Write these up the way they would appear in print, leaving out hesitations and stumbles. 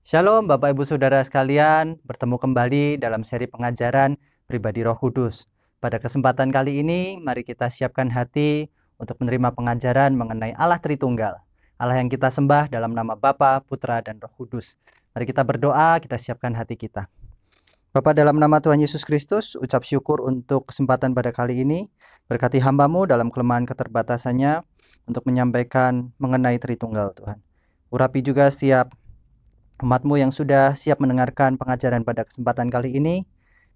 Shalom Bapak Ibu Saudara sekalian, bertemu kembali dalam seri pengajaran Pribadi Roh Kudus. Pada kesempatan kali ini, mari kita siapkan hati untuk menerima pengajaran mengenai Allah Tritunggal. Allah yang kita sembah dalam nama Bapa, Putra, dan Roh Kudus. Mari kita berdoa, kita siapkan hati kita. Bapa, dalam nama Tuhan Yesus Kristus, ucap syukur untuk kesempatan pada kali ini. Berkati hamba-Mu dalam kelemahan keterbatasannya untuk menyampaikan mengenai Tritunggal Tuhan. Urapi juga setiap umat-Mu yang sudah siap mendengarkan pengajaran pada kesempatan kali ini.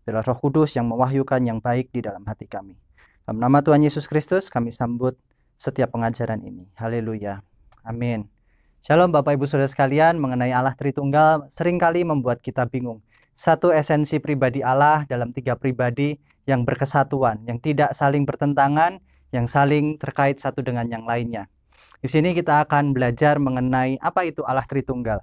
Biarlah Roh Kudus yang mewahyukan yang baik di dalam hati kami. Dalam nama Tuhan Yesus Kristus kami sambut setiap pengajaran ini. Haleluya. Amin. Shalom Bapak Ibu Saudara sekalian, mengenai Allah Tritunggal seringkali membuat kita bingung. Satu esensi pribadi Allah dalam tiga pribadi yang berkesatuan, yang tidak saling bertentangan, yang saling terkait satu dengan yang lainnya. Di sini kita akan belajar mengenai apa itu Allah Tritunggal.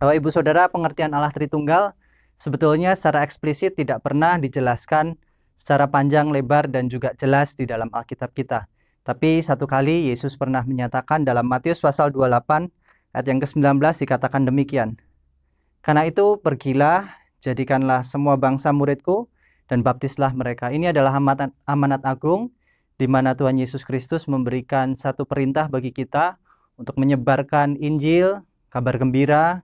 Bapak Ibu Saudara, pengertian Allah Tritunggal sebetulnya secara eksplisit tidak pernah dijelaskan secara panjang, lebar, dan juga jelas di dalam Alkitab kita. Tapi satu kali Yesus pernah menyatakan dalam Matius pasal 28 ayat yang ke-19 dikatakan demikian. Karena itu pergilah, jadikanlah semua bangsa muridku, dan baptislah mereka. Ini adalah amanat agung di mana Tuhan Yesus Kristus memberikan satu perintah bagi kita untuk menyebarkan Injil, kabar gembira,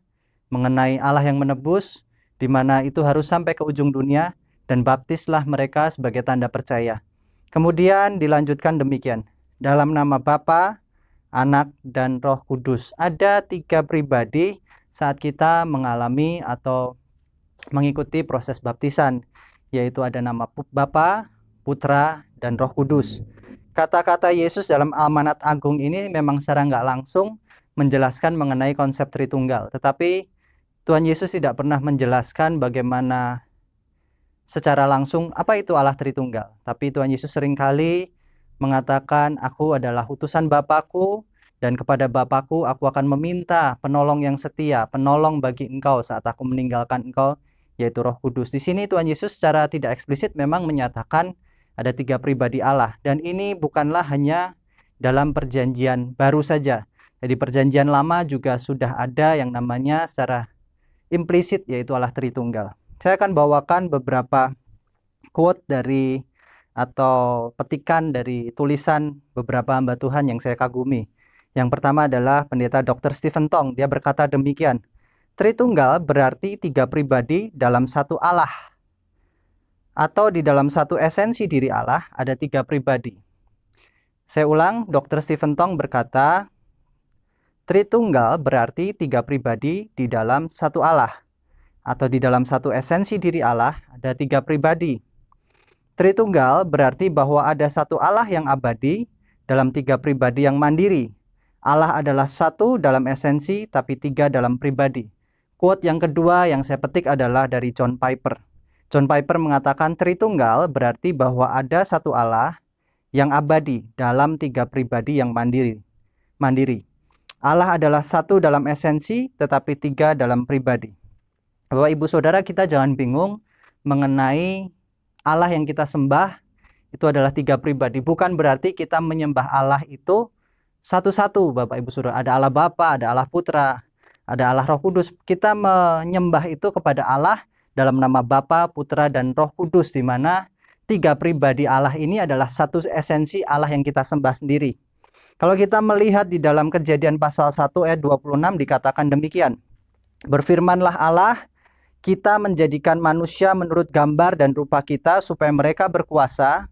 mengenai Allah yang menebus, di mana itu harus sampai ke ujung dunia, dan baptislah mereka sebagai tanda percaya. Kemudian dilanjutkan demikian, dalam nama Bapa, Anak, dan Roh Kudus. Ada tiga pribadi saat kita mengalami atau mengikuti proses baptisan, yaitu ada nama Bapa, Putra, dan Roh Kudus. Kata-kata Yesus dalam amanat agung ini memang secara nggak langsung menjelaskan mengenai konsep Tritunggal, tetapi Tuhan Yesus tidak pernah menjelaskan bagaimana secara langsung apa itu Allah Tritunggal. Tapi Tuhan Yesus seringkali mengatakan, aku adalah utusan Bapakku, dan kepada Bapakku aku akan meminta penolong yang setia, penolong bagi engkau saat aku meninggalkan engkau, yaitu Roh Kudus. Di sini Tuhan Yesus secara tidak eksplisit memang menyatakan ada tiga pribadi Allah. Dan ini bukanlah hanya dalam perjanjian baru saja. Jadi perjanjian lama juga sudah ada yang namanya secara implisit, yaitu Allah Tritunggal. Saya akan bawakan beberapa quote dari atau petikan dari tulisan beberapa hamba Tuhan yang saya kagumi. Yang pertama adalah pendeta Dr. Stephen Tong. Dia berkata demikian, Tritunggal berarti tiga pribadi dalam satu Allah, atau di dalam satu esensi diri Allah ada tiga pribadi. Saya ulang, Dr. Stephen Tong berkata, Tritunggal berarti tiga pribadi di dalam satu Allah, atau di dalam satu esensi diri Allah ada tiga pribadi. Tritunggal berarti bahwa ada satu Allah yang abadi dalam tiga pribadi yang mandiri. Allah adalah satu dalam esensi tapi tiga dalam pribadi. Quote yang kedua yang saya petik adalah dari John Piper. John Piper mengatakan Tritunggal berarti bahwa ada satu Allah yang abadi dalam tiga pribadi yang mandiri. Allah adalah satu dalam esensi, tetapi tiga dalam pribadi. Bapak Ibu Saudara, kita jangan bingung mengenai Allah yang kita sembah itu adalah tiga pribadi. Bukan berarti kita menyembah Allah itu satu-satu, Bapak Ibu Saudara. Ada Allah Bapa, ada Allah Putra, ada Allah Roh Kudus. Kita menyembah itu kepada Allah dalam nama Bapa, Putra, dan Roh Kudus, di mana tiga pribadi Allah ini adalah satu esensi Allah yang kita sembah sendiri. Kalau kita melihat di dalam Kejadian pasal 1 ayat 26 dikatakan demikian. Berfirmanlah Allah, kita menjadikan manusia menurut gambar dan rupa kita supaya mereka berkuasa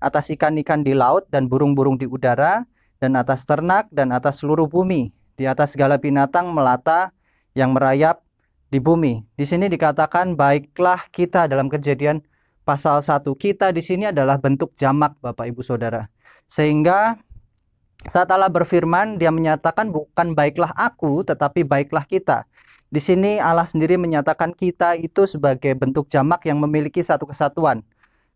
atas ikan-ikan di laut dan burung-burung di udara dan atas ternak dan atas seluruh bumi, di atas segala binatang melata yang merayap di bumi. Di sini dikatakan baiklah kita dalam Kejadian pasal 1. Kita di sini adalah bentuk jamak, Bapak Ibu Saudara. Sehingga saat Allah berfirman, dia menyatakan bukan baiklah aku, tetapi baiklah kita. Di sini Allah sendiri menyatakan kita itu sebagai bentuk jamak yang memiliki satu kesatuan.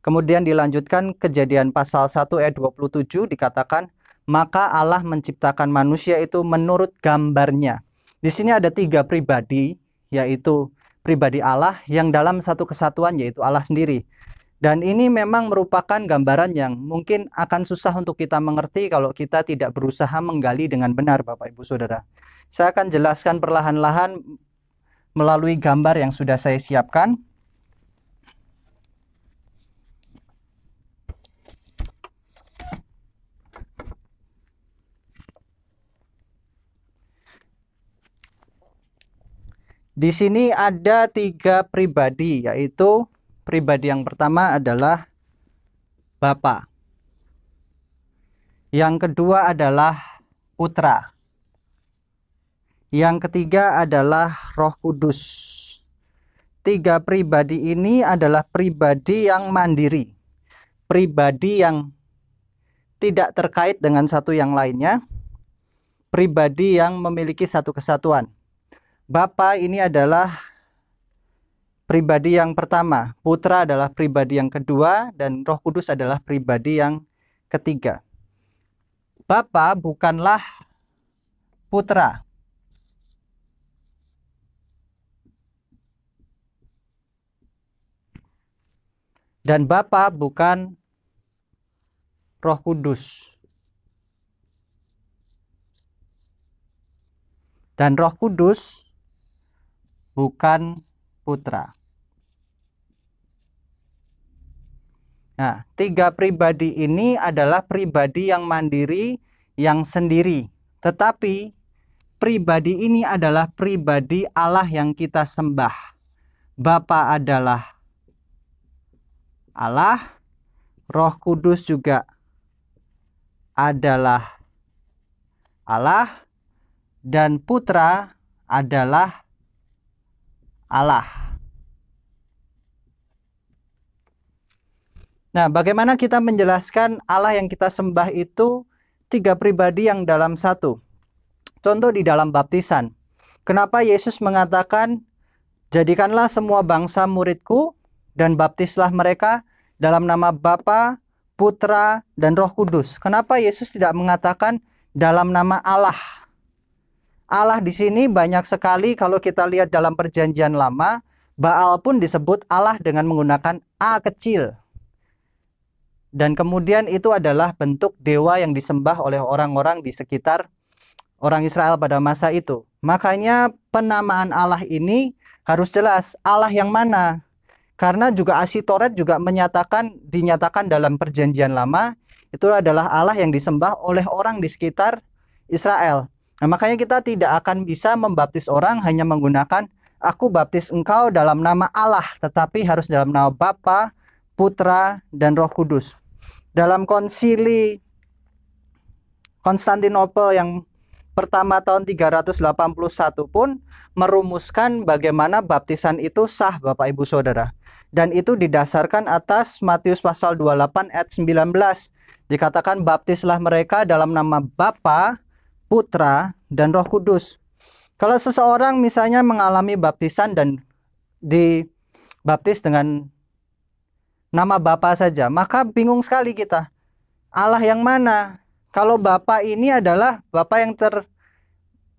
Kemudian dilanjutkan Kejadian pasal 1 ayat 27 dikatakan, maka Allah menciptakan manusia itu menurut gambarnya. Di sini ada tiga pribadi, yaitu pribadi Allah yang dalam satu kesatuan, yaitu Allah sendiri. Dan ini memang merupakan gambaran yang mungkin akan susah untuk kita mengerti kalau kita tidak berusaha menggali dengan benar, Bapak Ibu Saudara. Saya akan jelaskan perlahan-lahan melalui gambar yang sudah saya siapkan. Di sini ada 3 pribadi, yaitu pribadi yang pertama adalah Bapa. Yang kedua adalah Putra. Yang ketiga adalah Roh Kudus. 3 pribadi ini adalah pribadi yang mandiri. Pribadi yang tidak terkait dengan satu yang lainnya. Pribadi yang memiliki satu kesatuan. Bapa ini adalah pribadi yang pertama, Putra adalah pribadi yang kedua, dan Roh Kudus adalah pribadi yang ketiga. Bapa bukanlah Putra. Dan Bapa bukan Roh Kudus. Dan Roh Kudus bukan Putra. Nah, 3 pribadi ini adalah pribadi yang mandiri, yang sendiri. Tetapi pribadi ini adalah pribadi Allah yang kita sembah. Bapa adalah Allah, Roh Kudus juga adalah Allah, dan Putra adalah Allah. Nah, bagaimana kita menjelaskan Allah yang kita sembah itu 3 pribadi yang dalam satu? Contoh di dalam baptisan. Kenapa Yesus mengatakan, jadikanlah semua bangsa muridku dan baptislah mereka dalam nama Bapa, Putra, dan Roh Kudus. Kenapa Yesus tidak mengatakan dalam nama Allah? Allah di sini banyak sekali kalau kita lihat dalam Perjanjian Lama, Baal pun disebut Allah dengan menggunakan A kecil. Dan kemudian itu adalah bentuk dewa yang disembah oleh orang-orang di sekitar orang Israel pada masa itu. Makanya penamaan Allah ini harus jelas Allah yang mana. Karena juga Asitoret juga dinyatakan dalam Perjanjian Lama itu adalah Allah yang disembah oleh orang di sekitar Israel. Nah, makanya kita tidak akan bisa membaptis orang hanya menggunakan aku baptis engkau dalam nama Allah, tetapi harus dalam nama Bapa, Putra, dan Roh Kudus. Dalam konsili Konstantinopel yang pertama tahun 381 pun merumuskan bagaimana baptisan itu sah, Bapak Ibu Saudara. Dan itu didasarkan atas Matius pasal 28 ayat 19. Dikatakan baptislah mereka dalam nama Bapa, Putra, dan Roh Kudus. Kalau seseorang misalnya mengalami baptisan dan dibaptis dengan nama Bapa saja, maka bingung sekali kita. Allah yang mana? Kalau Bapa ini adalah Bapa yang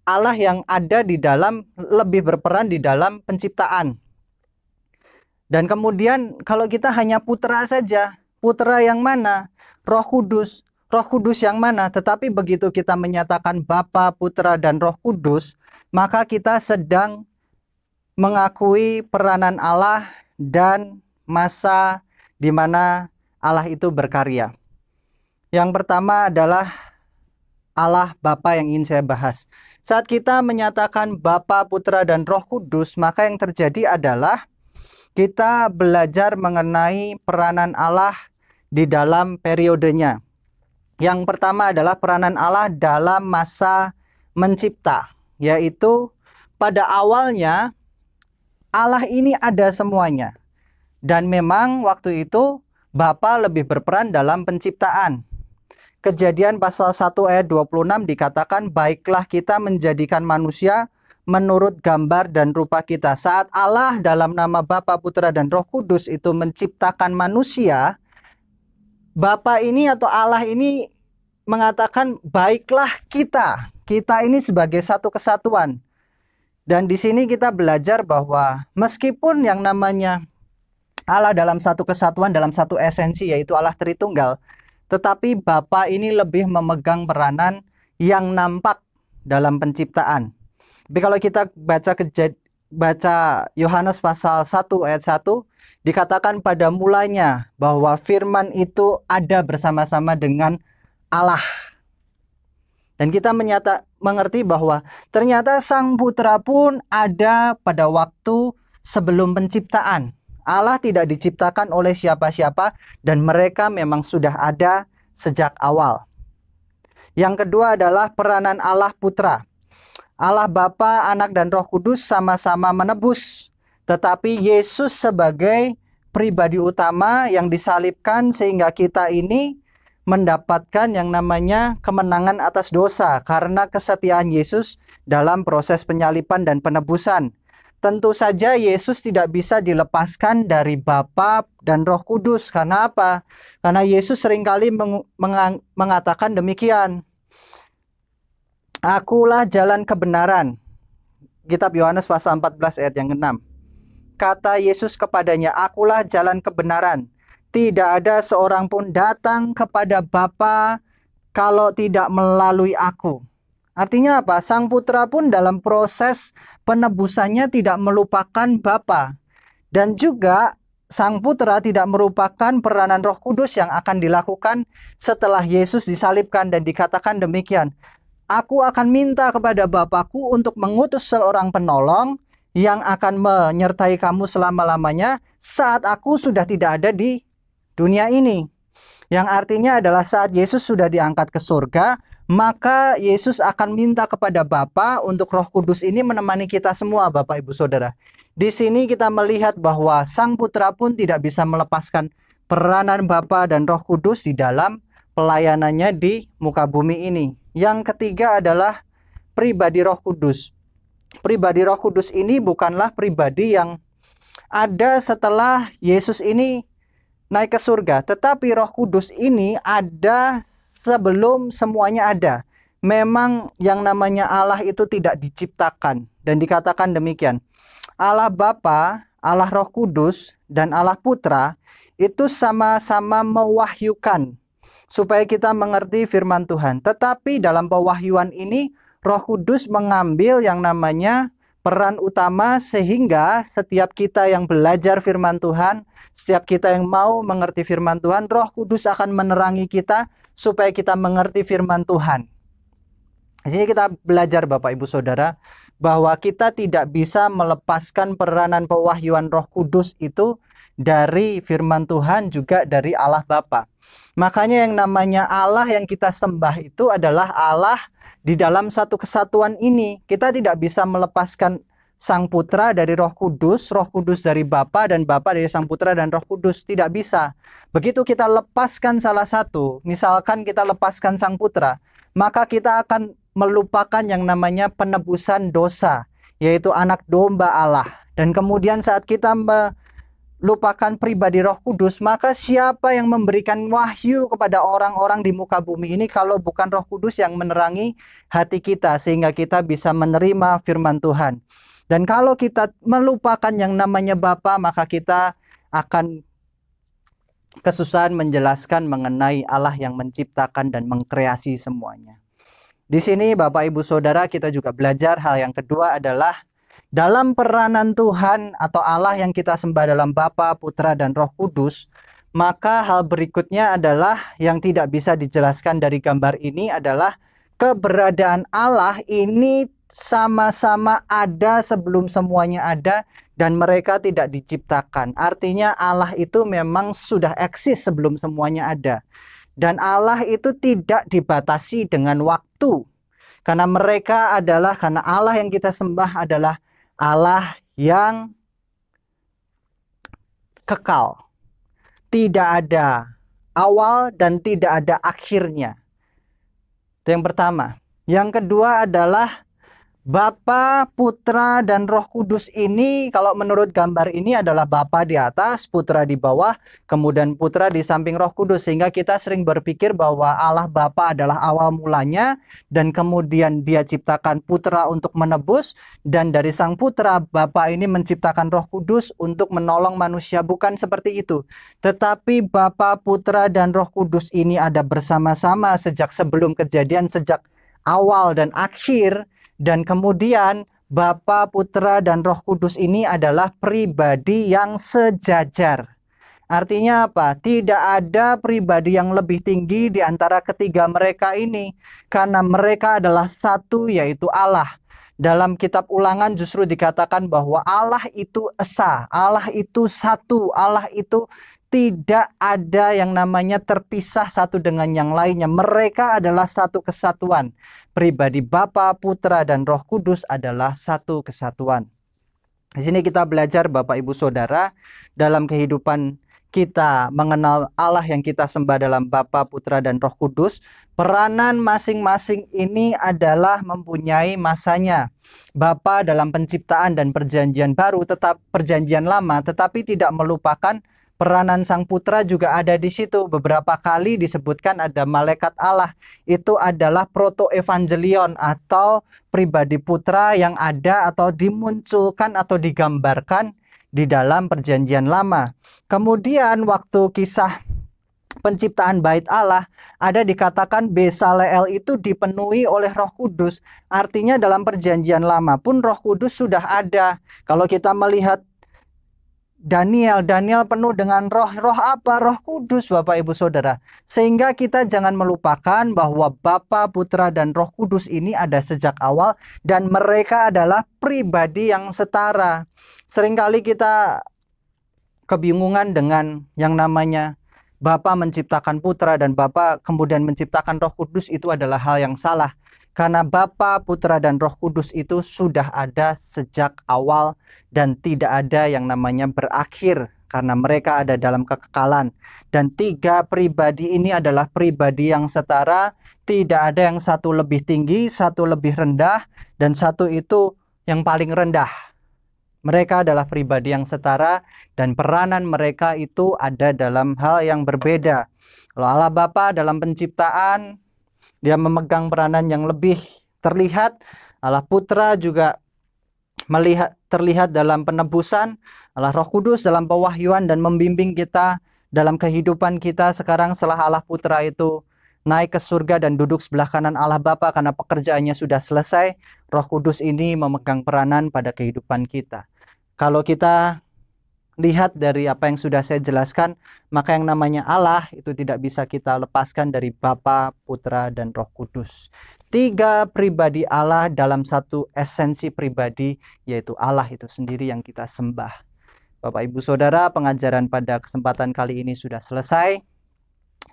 Allah yang ada di dalam, lebih berperan di dalam penciptaan. Dan kemudian kalau kita hanya Putra saja, Putra yang mana? Roh Kudus. Roh Kudus yang mana? Tetapi begitu kita menyatakan Bapa, Putra, dan Roh Kudus, maka kita sedang mengakui peranan Allah dan masa di mana Allah itu berkarya. Yang pertama adalah Allah Bapa yang ingin saya bahas. Saat kita menyatakan Bapa, Putra, dan Roh Kudus, maka yang terjadi adalah kita belajar mengenai peranan Allah di dalam periodenya. Yang pertama adalah peranan Allah dalam masa mencipta, yaitu pada awalnya Allah ini ada semuanya. Dan memang waktu itu Bapa lebih berperan dalam penciptaan. Kejadian pasal 1 ayat 26 dikatakan, baiklah kita menjadikan manusia menurut gambar dan rupa kita. Saat Allah dalam nama Bapa, Putra, dan Roh Kudus itu menciptakan manusia, Bapa ini atau Allah ini mengatakan baiklah kita. Kita ini sebagai satu kesatuan. Dan di sini kita belajar bahwa meskipun yang namanya Allah dalam satu kesatuan, dalam satu esensi, yaitu Allah Tritunggal, tetapi Bapa ini lebih memegang peranan yang nampak dalam penciptaan. Tapi kalau kita baca baca Yohanes pasal 1 ayat 1, dikatakan pada mulanya bahwa firman itu ada bersama-sama dengan Allah. Dan kita mengerti bahwa ternyata Sang Putra pun ada pada waktu sebelum penciptaan. Allah tidak diciptakan oleh siapa-siapa dan mereka memang sudah ada sejak awal. Yang kedua adalah peranan Allah Putra. Allah Bapa, Anak, dan Roh Kudus sama-sama menebus. Tetapi Yesus sebagai pribadi utama yang disalibkan sehingga kita ini mendapatkan yang namanya kemenangan atas dosa karena kesetiaan Yesus dalam proses penyaliban dan penebusan. Tentu saja Yesus tidak bisa dilepaskan dari Bapa dan Roh Kudus. Karena apa? Karena Yesus seringkali mengatakan demikian. Akulah jalan kebenaran. Kitab Yohanes pasal 14 ayat yang ke-6. Kata Yesus kepadanya, akulah jalan kebenaran. Tidak ada seorang pun datang kepada Bapa kalau tidak melalui aku. Artinya apa? Sang Putra pun dalam proses penebusannya tidak melupakan Bapa. Dan juga Sang Putra tidak merupakan peranan Roh Kudus yang akan dilakukan setelah Yesus disalibkan dan dikatakan demikian. Aku akan minta kepada Bapakku untuk mengutus seorang penolong yang akan menyertai kamu selama-lamanya saat aku sudah tidak ada di dunia ini. Yang artinya adalah saat Yesus sudah diangkat ke surga, maka Yesus akan minta kepada Bapa untuk Roh Kudus ini menemani kita semua, Bapak Ibu Saudara. Di sini kita melihat bahwa Sang Putra pun tidak bisa melepaskan peranan Bapa dan Roh Kudus di dalam pelayanannya di muka bumi ini. Yang ketiga adalah pribadi Roh Kudus. Pribadi Roh Kudus ini bukanlah pribadi yang ada setelah Yesus ini naik ke surga, tetapi Roh Kudus ini ada sebelum semuanya ada. Memang yang namanya Allah itu tidak diciptakan dan dikatakan demikian. Allah Bapa, Allah Roh Kudus, dan Allah Putra itu sama-sama mewahyukan supaya kita mengerti firman Tuhan. Tetapi dalam pewahyuan ini Roh Kudus mengambil yang namanya peran utama sehingga setiap kita yang belajar firman Tuhan, setiap kita yang mau mengerti firman Tuhan, Roh Kudus akan menerangi kita supaya kita mengerti firman Tuhan. Di sini kita belajar Bapak Ibu Saudara bahwa kita tidak bisa melepaskan peranan pewahyuan Roh Kudus itu dari firman Tuhan juga dari Allah Bapa. Makanya yang namanya Allah yang kita sembah itu adalah Allah di dalam satu kesatuan ini. Kita tidak bisa melepaskan Sang Putra dari Roh Kudus dari Bapa, dan Bapa dari Sang Putra dan Roh Kudus. Tidak bisa. Begitu kita lepaskan salah satu, misalkan kita lepaskan Sang Putra, maka kita akan melupakan yang namanya penebusan dosa, yaitu anak domba Allah. Dan kemudian saat kita lupakan pribadi Roh Kudus, maka siapa yang memberikan wahyu kepada orang-orang di muka bumi ini kalau bukan Roh Kudus yang menerangi hati kita sehingga kita bisa menerima firman Tuhan. Dan kalau kita melupakan yang namanya Bapa, maka kita akan kesusahan menjelaskan mengenai Allah yang menciptakan dan mengkreasi semuanya. Di sini Bapak Ibu Saudara, kita juga belajar hal yang kedua adalah dalam peranan Tuhan atau Allah yang kita sembah dalam Bapa, Putra, dan Roh Kudus, maka hal berikutnya adalah yang tidak bisa dijelaskan dari gambar ini adalah keberadaan Allah ini sama-sama ada sebelum semuanya ada dan mereka tidak diciptakan. Artinya Allah itu memang sudah eksis sebelum semuanya ada. Dan Allah itu tidak dibatasi dengan waktu. Karena Allah yang kita sembah adalah Allah yang kekal. Tidak ada awal dan tidak ada akhirnya. Itu yang pertama. Yang kedua adalah Bapa, Putra, dan Roh Kudus ini, kalau menurut gambar ini adalah Bapa di atas, Putra di bawah, kemudian Putra di samping Roh Kudus. Sehingga kita sering berpikir bahwa Allah Bapa adalah awal mulanya, dan kemudian Dia ciptakan Putra untuk menebus, dan dari Sang Putra, Bapa ini menciptakan Roh Kudus untuk menolong manusia. Bukan seperti itu. Tetapi Bapa, Putra, dan Roh Kudus ini ada bersama-sama sejak sebelum kejadian, sejak awal dan akhir. Dan kemudian Bapa, Putra, dan Roh Kudus ini adalah pribadi yang sejajar. Artinya apa? Tidak ada pribadi yang lebih tinggi di antara ketiga mereka ini, karena mereka adalah satu, yaitu Allah. Dalam kitab Ulangan justru dikatakan bahwa Allah itu esa, Allah itu satu, Allah itu tidak ada yang namanya terpisah satu dengan yang lainnya. Mereka adalah satu kesatuan. Pribadi Bapa, Putra, dan Roh Kudus adalah satu kesatuan. Di sini kita belajar Bapak Ibu Saudara, dalam kehidupan kita mengenal Allah yang kita sembah dalam Bapa, Putra, dan Roh Kudus, peranan masing-masing ini adalah mempunyai masanya. Bapa dalam penciptaan dan perjanjian baru, tetap perjanjian lama, tetapi tidak melupakan peranan Sang Putra juga ada di situ. Beberapa kali disebutkan ada malaikat Allah. Itu adalah proto-evangelion atau pribadi putra yang ada atau dimunculkan atau digambarkan di dalam perjanjian lama. Kemudian waktu kisah penciptaan bait Allah ada dikatakan Besaleel itu dipenuhi oleh Roh Kudus. Artinya dalam perjanjian lama pun Roh Kudus sudah ada. Kalau kita melihat Daniel penuh dengan roh apa? Roh Kudus, Bapak Ibu Saudara. Sehingga kita jangan melupakan bahwa Bapa, Putra, dan Roh Kudus ini ada sejak awal dan mereka adalah pribadi yang setara. Seringkali kita kebingungan dengan yang namanya Bapa menciptakan Putra dan Bapa kemudian menciptakan Roh Kudus, itu adalah hal yang salah. Karena Bapa, Putra, dan Roh Kudus itu sudah ada sejak awal dan tidak ada yang namanya berakhir, karena mereka ada dalam kekekalan. Dan tiga pribadi ini adalah pribadi yang setara, tidak ada yang satu lebih tinggi, satu lebih rendah, dan satu itu yang paling rendah. Mereka adalah pribadi yang setara dan peranan mereka itu ada dalam hal yang berbeda. Kalau Allah Bapa dalam penciptaan, Dia memegang peranan yang lebih terlihat. Allah Putra juga terlihat dalam penebusan. Allah Roh Kudus dalam pewahyuan dan membimbing kita dalam kehidupan kita sekarang setelah Allah Putra itu naik ke surga dan duduk sebelah kanan Allah Bapa karena pekerjaannya sudah selesai. Roh Kudus ini memegang peranan pada kehidupan kita. Kalau kita lihat dari apa yang sudah saya jelaskan, maka yang namanya Allah itu tidak bisa kita lepaskan dari Bapa, Putra, dan Roh Kudus. Tiga pribadi Allah dalam satu esensi pribadi, yaitu Allah itu sendiri yang kita sembah. Bapak Ibu Saudara, pengajaran pada kesempatan kali ini sudah selesai.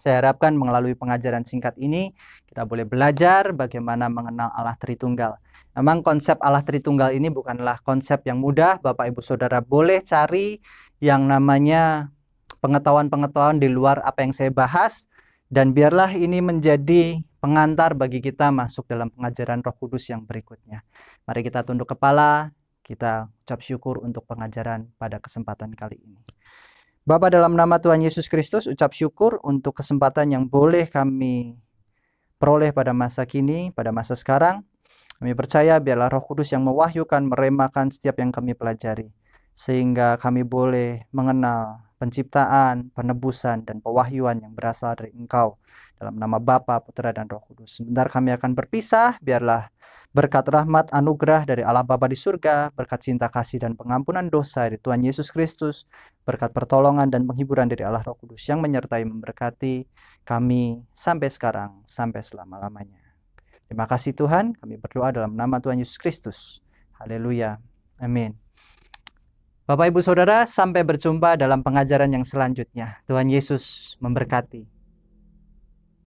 Saya harapkan melalui pengajaran singkat ini kita boleh belajar bagaimana mengenal Allah Tritunggal. Memang konsep Allah Tritunggal ini bukanlah konsep yang mudah. Bapak Ibu Saudara boleh cari yang namanya pengetahuan-pengetahuan di luar apa yang saya bahas, dan biarlah ini menjadi pengantar bagi kita masuk dalam pengajaran Roh Kudus yang berikutnya. Mari kita tunduk kepala, kita ucap syukur untuk pengajaran pada kesempatan kali ini. Bapa, dalam nama Tuhan Yesus Kristus, ucap syukur untuk kesempatan yang boleh kami peroleh pada masa kini, pada masa sekarang. Kami percaya biarlah Roh Kudus yang mewahyukan, meremakan setiap yang kami pelajari, sehingga kami boleh mengenal penciptaan, penebusan, dan pewahyuan yang berasal dari Engkau. Dalam nama Bapa, Putra, dan Roh Kudus. Sebentar kami akan berpisah, biarlah berkat rahmat anugerah dari Allah Bapa di surga, berkat cinta kasih dan pengampunan dosa dari Tuhan Yesus Kristus, berkat pertolongan dan penghiburan dari Allah Roh Kudus yang menyertai memberkati kami sampai sekarang, sampai selama-lamanya. Terima kasih Tuhan, kami berdoa dalam nama Tuhan Yesus Kristus. Haleluya. Amin. Bapak Ibu Saudara, sampai berjumpa dalam pengajaran yang selanjutnya. Tuhan Yesus memberkati.